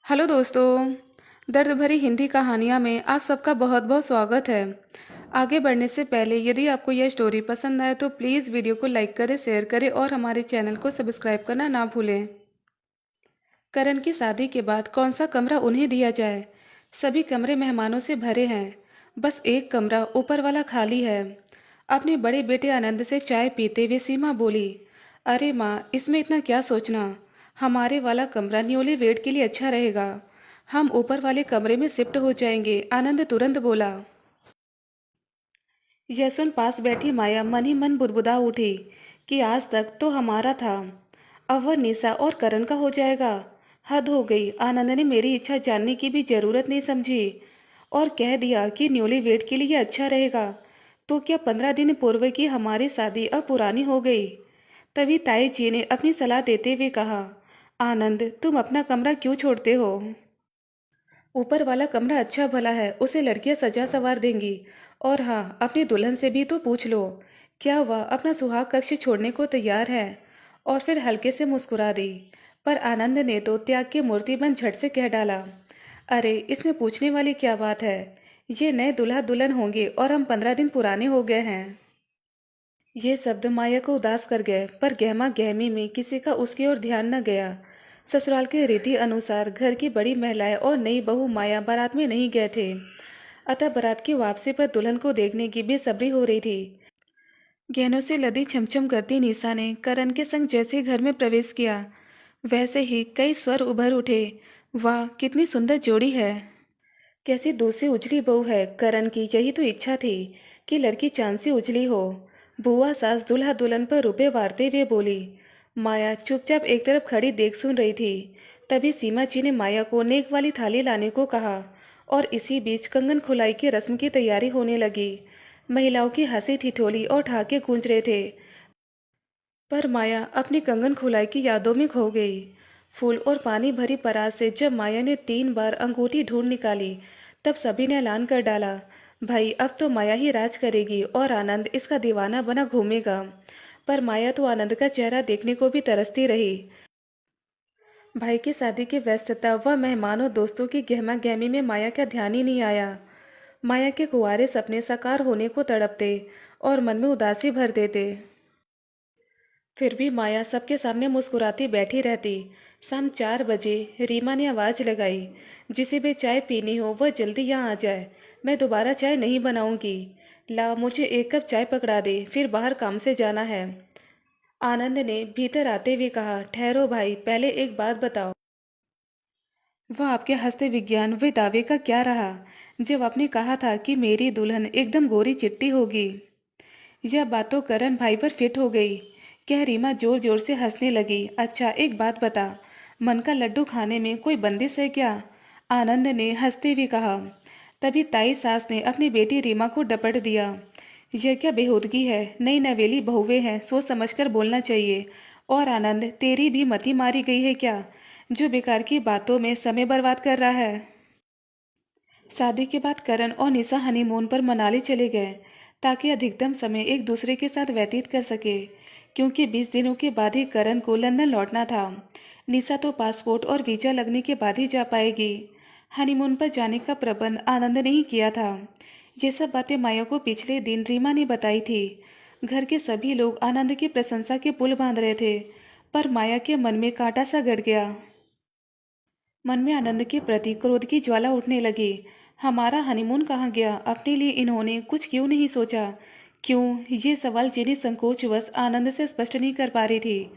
Hello दोस्तों। दर्द भरी हिंदी कहानियाँ में आप सबका बहुत बहुत स्वागत है। आगे बढ़ने से पहले यदि आपको यह स्टोरी पसंद आए तो प्लीज़ वीडियो को लाइक करें, शेयर करें और हमारे चैनल को सब्सक्राइब करना ना भूलें। करण की शादी के बाद कौन सा कमरा उन्हें दिया जाए? सभी कमरे मेहमानों से भरे हैं, बस एक कमरा ऊपर वाला खाली है। अपने बड़े बेटे आनंद से चाय पीते हुए सीमा बोली, अरे माँ, इसमें इतना क्या सोचना। हमारे वाला कमरा न्यूली वेड के लिए अच्छा रहेगा। हम ऊपर वाले कमरे में शिफ्ट हो जाएंगे, आनंद तुरंत बोला। यह सुन पास बैठी माया मन ही मन बुदबुदा उठी कि आज तक तो हमारा था, अब वह निशा और करण का हो जाएगा। हद हो गई। आनंद ने मेरी इच्छा जानने की भी जरूरत नहीं समझी और कह दिया कि न्यूली वेड के लिए यह अच्छा रहेगा। तो क्या 15 दिन पूर्व की हमारी शादी अब पुरानी हो गई? तभी ताई जी ने अपनी सलाह देते हुए कहा, आनंद, तुम अपना कमरा क्यों छोड़ते हो? ऊपर वाला कमरा अच्छा भला है, उसे लड़कियां सजा सवार देंगी। और हाँ, अपनी दुल्हन से भी तो पूछ लो, क्या वह अपना सुहाग कक्ष छोड़ने को तैयार है? और फिर हल्के से मुस्कुरा दी। पर आनंद ने तो त्याग की मूर्ति बन झट से कह डाला, अरे इसमें पूछने वाली क्या बात है? ये नए दुल्हा दुल्हन होंगे और हम 15 दिन पुराने हो गए हैं। ये शब्द माया को उदास कर गए, पर गहमा गहमी में किसी का उसकी ओर ध्यान न गया। ससुराल के रीति अनुसार घर की बड़ी महिलाएं और नई बहू माया बारात में नहीं गए थे, अतः बारात की वापसी पर दुल्हन को देखने की बेसब्री हो रही थी। गहनों से लदी छमछम करती निशा ने करण के संग जैसे घर में प्रवेश किया, वैसे ही कई स्वर उभर उठे। वाह, कितनी सुंदर जोड़ी है। कैसी दूसरी उजली बहू है। करण की यही तो इच्छा थी कि लड़की चांद सी उजली हो। बुआ सास दुल्हा दुल्हन पर रुपए वारते हुए बोली। माया चुपचाप एक तरफ खड़ी देख सुन रही थी। तभी सीमा जी ने माया को नेक वाली थाली लाने को कहा और इसी बीच कंगन खुलाई की रस्म की तैयारी होने लगी। महिलाओं की हंसी ठिठोली और ठहाके गूंज रहे थे, पर माया अपनी कंगन खुलाई की यादों में खो गई। फूल और पानी भरी परात से जब माया ने 3 बार अंगूठी ढूंढ निकाली, तब सभी ने ऐलान कर डाला, भाई अब तो माया ही राज करेगी और आनंद इसका दीवाना बना घूमेगा। पर माया तो आनंद का चेहरा देखने को भी तरसती रही। भाई की शादी की व्यस्तता व मेहमानों दोस्तों की गहमा गहमी में माया का ध्यान ही नहीं आया। माया के कुंवारे सपने साकार होने को तड़पते और मन में उदासी भर देते। फिर भी माया सबके सामने मुस्कुराती बैठी रहती। शाम 4 बजे रीमा ने आवाज़ लगाई, जिसे भी चाय पीनी हो वह जल्दी यहाँ आ जाए, मैं दोबारा चाय नहीं बनाऊंगी। ला, मुझे 1 कप चाय पकड़ा दे, फिर बाहर काम से जाना है। आनंद ने भीतर आते हुए कहा, ठहरो भाई, पहले एक बात बताओ। वह आपके हस्ते विज्ञान व दावे का क्या रहा, जब आपने कहा था कि मेरी दुल्हन एकदम गोरी चिट्टी होगी? यह बात तो करण भाई पर फिट हो गई। कह रीमा जोर जोर से हंसने लगी। अच्छा एक बात बता, मन का लड्डू खाने में कोई बंदिश है क्या? आनंद ने हंसते हुए कहा। तभी ताई सास ने अपनी बेटी रीमा को डपट दिया। यह क्या बेहूदगी है, नई नवेली बहुएं हैं, सोच समझकर बोलना चाहिए। और आनंद, तेरी भी मति मारी गई है क्या, जो बेकार की बातों में समय बर्बाद कर रहा है? शादी के बाद करण और निशा हनीमून पर मनाली चले गए, ताकि अधिकतम समय एक दूसरे के साथ व्यतीत कर सके, क्योंकि 20 दिनों के बाद ही करण को लंदन लौटना था। निशा तो पासपोर्ट और वीजा लगने के बाद ही जा पाएगी। हनीमून पर जाने का प्रबंध आनंद ने ही किया था। ये सब बातें माया को पिछले दिन रीमा ने बताई थी। घर के सभी लोग आनंद की प्रशंसा के पुल बांध रहे थे, पर माया के मन में कांटा सा गड़ गया। मन में आनंद के प्रति क्रोध की ज्वाला उठने लगी। हमारा हनीमून कहाँ गया? अपने लिए इन्होंने कुछ क्यों नहीं सोचा? क्यों? ये सवाल जिन्हें संकोचवश आनंद से स्पष्ट नहीं कर पा रही थी,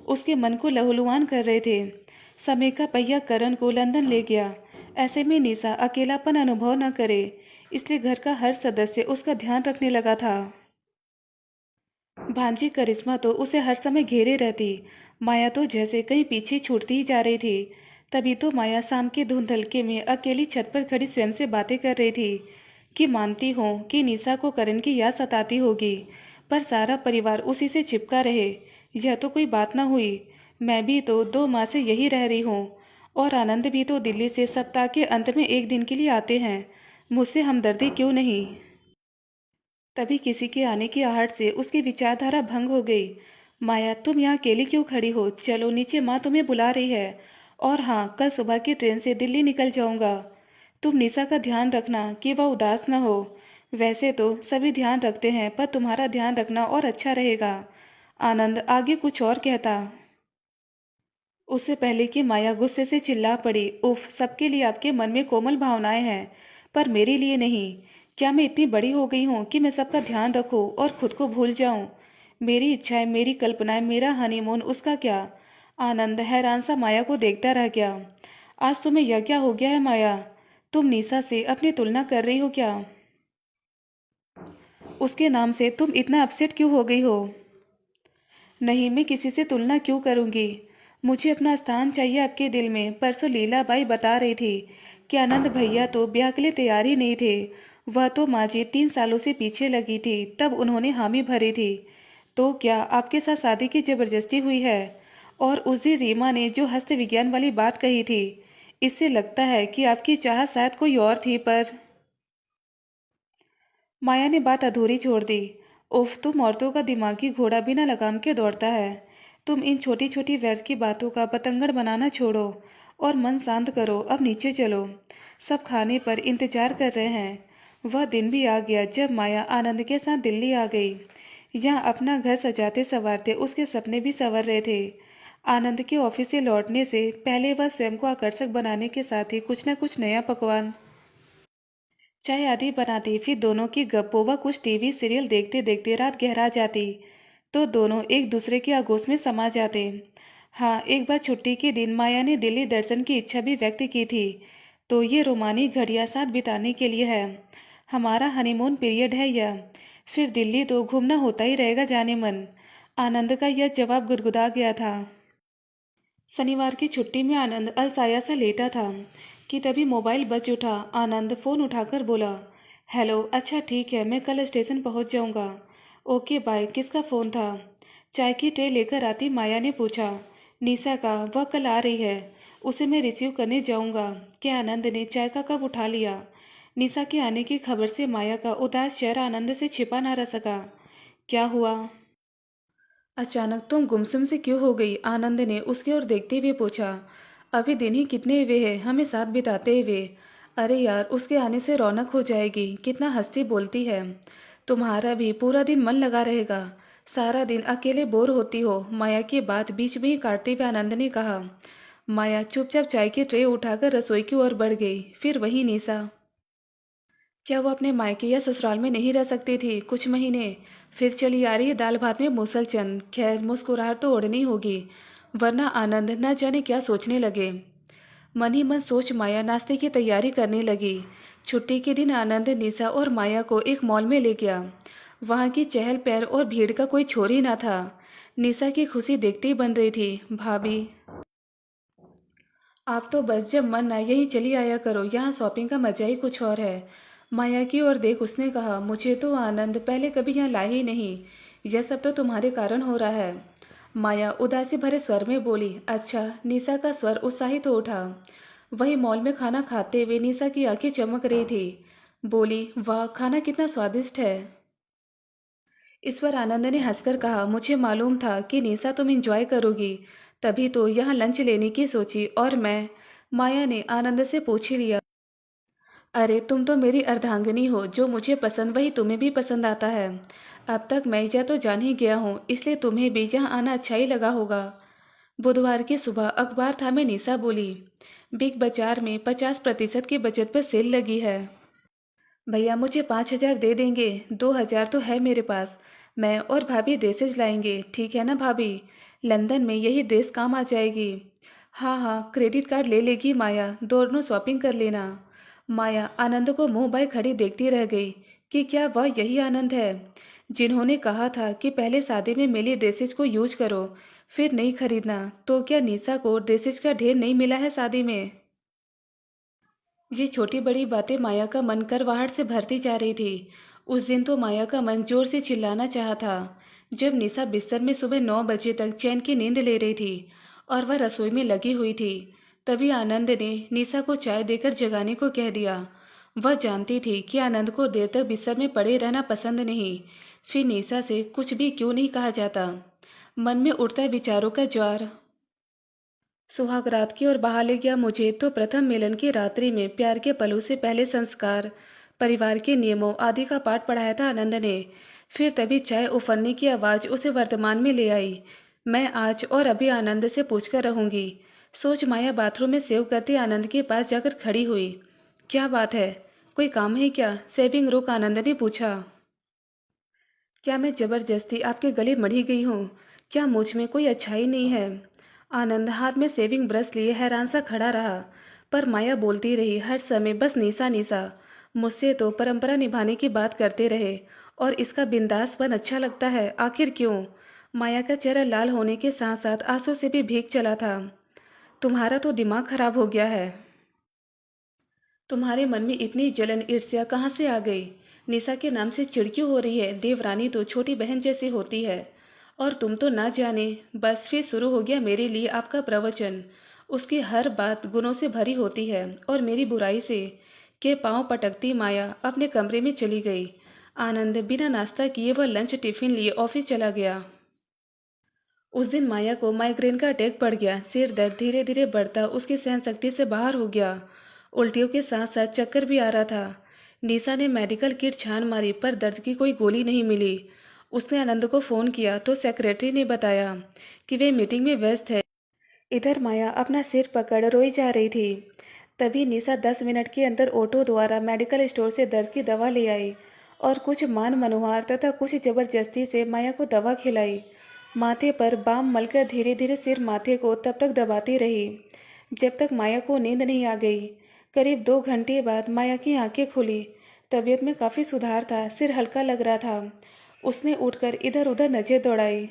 उसके मन को लहूलुहान कर रहे थे। समय का पहिया करण को लंदन ले गया। ऐसे में निशा अकेलापन अनुभव न करे, इसलिए घर का हर सदस्य उसका ध्यान रखने लगा था। भांजी करिश्मा तो उसे हर समय घेरे रहती। माया तो जैसे कहीं पीछे छूटती ही जा रही थी। तभी तो माया शाम के धुंधलके में अकेली छत पर खड़ी स्वयं से बातें कर रही थी कि मानती हूँ कि निशा को करण की याद सताती होगी, पर सारा परिवार उसी से चिपका रहे, यह तो कोई बात ना हुई। मैं भी तो 2 माह से यही रह रही हूँ, और आनंद भी तो दिल्ली से सप्ताह के अंत में एक दिन के लिए आते हैं। मुझसे हमदर्दी क्यों नहीं? तभी किसी के आने की आहट से उसकी विचारधारा भंग हो गई। माया, तुम यहाँ अकेली क्यों खड़ी हो? चलो नीचे, माँ तुम्हें बुला रही है। और हाँ, कल सुबह की ट्रेन से दिल्ली निकल जाऊंगा। तुम निशा का ध्यान रखना कि वह उदास न हो। वैसे तो सभी ध्यान रखते हैं, पर तुम्हारा ध्यान रखना और अच्छा रहेगा। आनंद आगे कुछ और कहता, उससे पहले कि माया गुस्से से चिल्ला पड़ी, उफ, सबके लिए आपके मन में कोमल भावनाएं हैं, पर मेरे लिए नहीं। क्या मैं इतनी बड़ी हो गई हूँ कि मैं सबका ध्यान रखूं और खुद को भूल जाऊं? मेरी इच्छाएं, मेरी कल्पनाएं, मेरा हनीमून, उसका क्या? आनंद हैरान सा माया को देखता रह गया। आज तुम्हें यह क्या हो गया है माया? तुम निशा से अपनी तुलना कर रही हो क्या? उसके नाम से तुम इतना अपसेट क्यों हो गई हो? नहीं, मैं किसी से तुलना क्यों करूंगी? मुझे अपना स्थान चाहिए आपके दिल में। परसों लीलाबाई बता रही थी कि आनंद भैया तो ब्याह के लिए तैयार ही नहीं थे। वह तो माँ जी 3 सालों से पीछे लगी थी, तब उन्होंने हामी भरी थी। तो क्या आपके साथ शादी की जबरदस्ती हुई है? और उस दिन रीमा ने जो हस्त विज्ञान वाली बात कही थी, इससे लगता है कि आपकी चाहत शायद कोई और थी, पर माया ने बात अधूरी छोड़ दी। उफ, तुम औरतों का दिमागी घोड़ा बिना लगाम के दौड़ता है। तुम इन छोटी छोटी व्यर्थ की बातों का बतंगड़ बनाना छोड़ो और मन शांत करो। अब नीचे चलो, सब खाने पर इंतजार कर रहे हैं। वह दिन भी आ गया जब माया आनंद के साथ दिल्ली आ गई। यहाँ अपना घर सजाते संवारते उसके सपने भी संवर रहे थे। आनंद के ऑफिस से लौटने से पहले वह स्वयं को आकर्षक बनाने के साथ ही कुछ न कुछ नया पकवान, चाय आदि बनाती। फिर दोनों की गप्पों व कुछ टीवी सीरियल देखते देखते रात गहरा जाती, तो दोनों एक दूसरे के आगोश में समा जाते। हाँ, एक बार छुट्टी के दिन माया ने दिल्ली दर्शन की इच्छा भी व्यक्त की थी। तो ये रोमानी घड़ियां साथ बिताने के लिए है। हमारा हनीमून पीरियड है यह। फिर दिल्ली तो घूमना होता ही रहेगा जाने मन। आनंद का यह जवाब गुदगुदा गया था। शनिवार की छुट्टी में आनंद अलसाया सा लेटा था कि तभी मोबाइल बज उठा। आनंद फोन उठाकर बोला, हेलो, अच्छा ठीक है, मैं कल स्टेशन पहुंच जाऊंगा। Okay bye. किसका फ़ोन था? चाय की ट्रे लेकर आती माया ने पूछा। निशा का, वह कल आ रही है, उसे मैं रिसीव करने जाऊंगा। क्या आनंद ने चाय का कप उठा लिया? निशा के आने की खबर से माया का उदास चेहरा आनंद से छिपा ना रह सका। क्या हुआ? अचानक तुम गुमसुम से क्यों हो गई? आनंद ने उसकी ओर देखते हुए पूछा। अभी दिन ही कितने हुए हैं हमें साथ बिताते हुए। अरे यार, उसके आने से रौनक हो जाएगी। कितना हंसती बोलती है। तुम्हारा भी पूरा दिन मन लगा रहेगा। सारा दिन अकेले बोर होती हो। माया की बात बीच में ही काटते हुए आनंद ने कहा। माया चुपचाप चाय की ट्रे उठाकर रसोई की ओर बढ़ गई। फिर वही निशा। क्या वो अपने मायके या ससुराल में नहीं रह सकती थी कुछ महीने? फिर चली आ रही है दाल भात में मुसलचंद। खैर, मुस्कुराहट तो ओढ़नी होगी, वरना आनंद न जाने क्या सोचने लगे। मन ही मन सोच माया नाश्ते की तैयारी करने लगी। छुट्टी के दिन आनंद निशा और माया को एक मॉल में ले गया। वहाँ की चहल पहल और भीड़ का कोई छोर ही ना था। निशा की खुशी देखते ही बन रही थी। भाभी, आप तो बस जब मन आए यहीं चली आया करो, यहाँ शॉपिंग का मजा ही कुछ और है। माया की ओर देख उसने कहा, मुझे तो आनंद पहले कभी यहाँ लाए ही नहीं। यह सब तो तुम्हारे कारण हो रहा है। माया उदासी भरे स्वर में बोली। अच्छा, निशा का स्वर उत्साहित हो उठा। वही मॉल में खाना खाते हुए निशा की आंखें चमक रही थी। बोली, वाह, खाना कितना स्वादिष्ट है। इस पर आनंद ने हंसकर कहा, मुझे मालूम था कि निशा तुम इंजॉय करोगी, तभी तो यहाँ लंच लेने की सोची। और मैं, माया ने आनंद से पूछ ही लिया। अरे, तुम तो मेरी अर्धांगिनी हो, जो मुझे पसंद वही तुम्हें भी पसंद आता है। अब तक मैं यह तो जान ही गया हूँ, इसलिए तुम्हें भी यहाँ आना अच्छा ही लगा होगा। बुधवार की सुबह अखबार थामे निशा बोली, बिग बाजार में 50% की बचत पर सेल लगी है। भैया मुझे 5,000 दे देंगे? 2,000 तो है मेरे पास। मैं और भाभी ड्रेसेज लाएंगे, ठीक है ना भाभी? लंदन में यही ड्रेस काम आ जाएगी। हाँ हाँ, क्रेडिट कार्ड ले लेगी माया, दोनों शॉपिंग कर लेना। माया आनंद को मुंह बाय खड़ी देखती रह गई कि क्या वह यही आनंद है जिन्होंने कहा था कि पहले शादी में मिली ड्रेसेज को यूज करो, फिर नहीं खरीदना। तो क्या निशा को ड्रेसेज का ढेर नहीं मिला है शादी में? ये छोटी बड़ी बातें माया का मन करवाहट से भरती जा रही थी। उस दिन तो माया का मन जोर से चिल्लाना चाहा था, जब निशा बिस्तर में सुबह 9 बजे तक चैन की नींद ले रही थी और वह रसोई में लगी हुई थी। तभी आनंद ने निशा को चाय देकर जगाने को कह दिया। वह जानती थी कि आनंद को देर तक बिस्तर में पड़े रहना पसंद नहीं। फिर निशा से कुछ भी क्यों नहीं कहा जाता। मन में उठता विचारों का ज्वार सुहाग रात की ओर बहा ले गया मुझे तो प्रथम मिलन की रात्रि में प्यार के पलों से पहले संस्कार, परिवार के नियमों आदि का पाठ पढ़ाया था आनंद ने। फिर तभी चाय उफन्ने की आवाज़ उसे वर्तमान में ले आई। मैं आज और अभी आनंद से पूछकर रहूंगी। सोच माया बाथरूम में सेव करती आनंद के पास जाकर खड़ी हुई। क्या बात है, कोई काम है क्या? सेविंग रोक आनंद ने पूछा। क्या मैं जबरदस्ती आपके गले मढ़ी गई हूँ? क्या मुझ में कोई अच्छाई नहीं है? आनंद हाथ में सेविंग ब्रश लिए हैरान सा खड़ा रहा। पर माया बोलती रही, हर समय बस नीसा नीसा। मुझसे तो परंपरा निभाने की बात करते रहे और इसका बिंदासपन अच्छा लगता है, आखिर क्यों? माया का चेहरा लाल होने के साथ साथ आंसू से भी भीग चला था। तुम्हारा तो दिमाग खराब हो गया है। तुम्हारे मन में इतनी जलन ईर्ष्या कहाँ से आ गई? निशा के नाम से चिड़ क्यों हो रही है? देवरानी तो छोटी बहन जैसी होती है। और तुम तो ना जाने। बस फिर शुरू हो गया मेरे लिए आपका प्रवचन। उसकी हर बात गुणों से भरी होती है और मेरी बुराई से। के पांव पटकती माया अपने कमरे में चली गई। आनंद बिना नाश्ता किए वह लंच टिफिन लिए ऑफिस चला गया। उस दिन माया को माइग्रेन का अटैक पड़ गया। सिर दर्द धीरे धीरे बढ़ता उसकी सहन शक्ति से बाहर हो गया। उल्टियों के साथ साथ चक्कर भी आ रहा था। निशा ने मेडिकल किट छान मारी पर दर्द की कोई गोली नहीं मिली। उसने आनंद को फ़ोन किया तो सेक्रेटरी ने बताया कि वे मीटिंग में व्यस्त है। इधर माया अपना सिर पकड़ रोई जा रही थी। तभी निशा 10 मिनट के अंदर ऑटो द्वारा मेडिकल स्टोर से दर्द की दवा ले आई और कुछ मान मनोहार तथा कुछ जबरदस्ती से माया को दवा खिलाई। माथे पर बाम मलकर धीरे धीरे सिर माथे को तब तक दबाती रही जब तक माया को नींद नहीं आ गई। करीब 2 घंटे बाद माया की आंखें खुली। तबीयत में काफ़ी सुधार था, सिर हल्का लग रहा था। उसने उठकर इधर उधर नजर दौड़ाई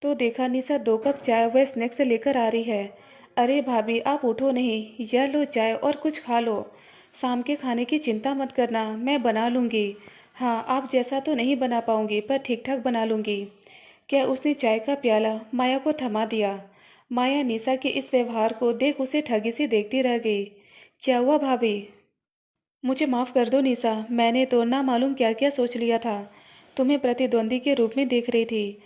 तो देखा निशा 2 कप चाय व स्नैक्स लेकर आ रही है। अरे भाभी, आप उठो नहीं, यह लो चाय और कुछ खा लो। शाम के खाने की चिंता मत करना, मैं बना लूँगी। हाँ, आप जैसा तो नहीं बना पाऊँगी पर ठीक ठाक बना लूँगी। क्या उसने चाय का प्याला माया को थमा दिया। माया निशा के इस व्यवहार को देख उसे ठगी सी देखती रह गई। क्या हुआ भाभी? मुझे माफ़ कर दो निशा, मैंने तो ना मालूम क्या क्या सोच लिया था। तुम्हें प्रतिद्वंदी के रूप में देख रही थी।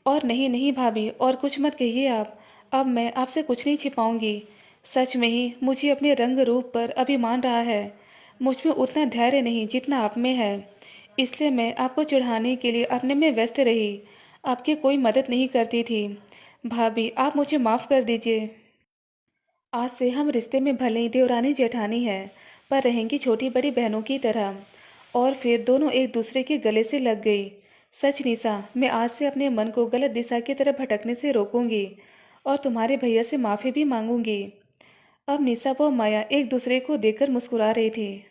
और नहीं नहीं भाभी, और कुछ मत कहिए आप। अब मैं आपसे कुछ नहीं छिपाऊंगी। सच में ही मुझे अपने रंग रूप पर अभिमान रहा है। मुझ में उतना धैर्य नहीं जितना आप में है। इसलिए मैं आपको चिढ़ाने के लिए अपने में व्यस्त रही, आपकी कोई मदद नहीं करती थी। भाभी, आप मुझे माफ़ कर दीजिए। आज से हम रिश्ते में भले ही देवरानी जेठानी है पर रहेंगी छोटी बड़ी बहनों की तरह। और फिर दोनों एक दूसरे के गले से लग गई। सच निशा, मैं आज से अपने मन को गलत दिशा की तरफ भटकने से रोकूंगी और तुम्हारे भैया से माफ़ी भी मांगूंगी। अब निशा व माया एक दूसरे को देखकर मुस्कुरा रही थी।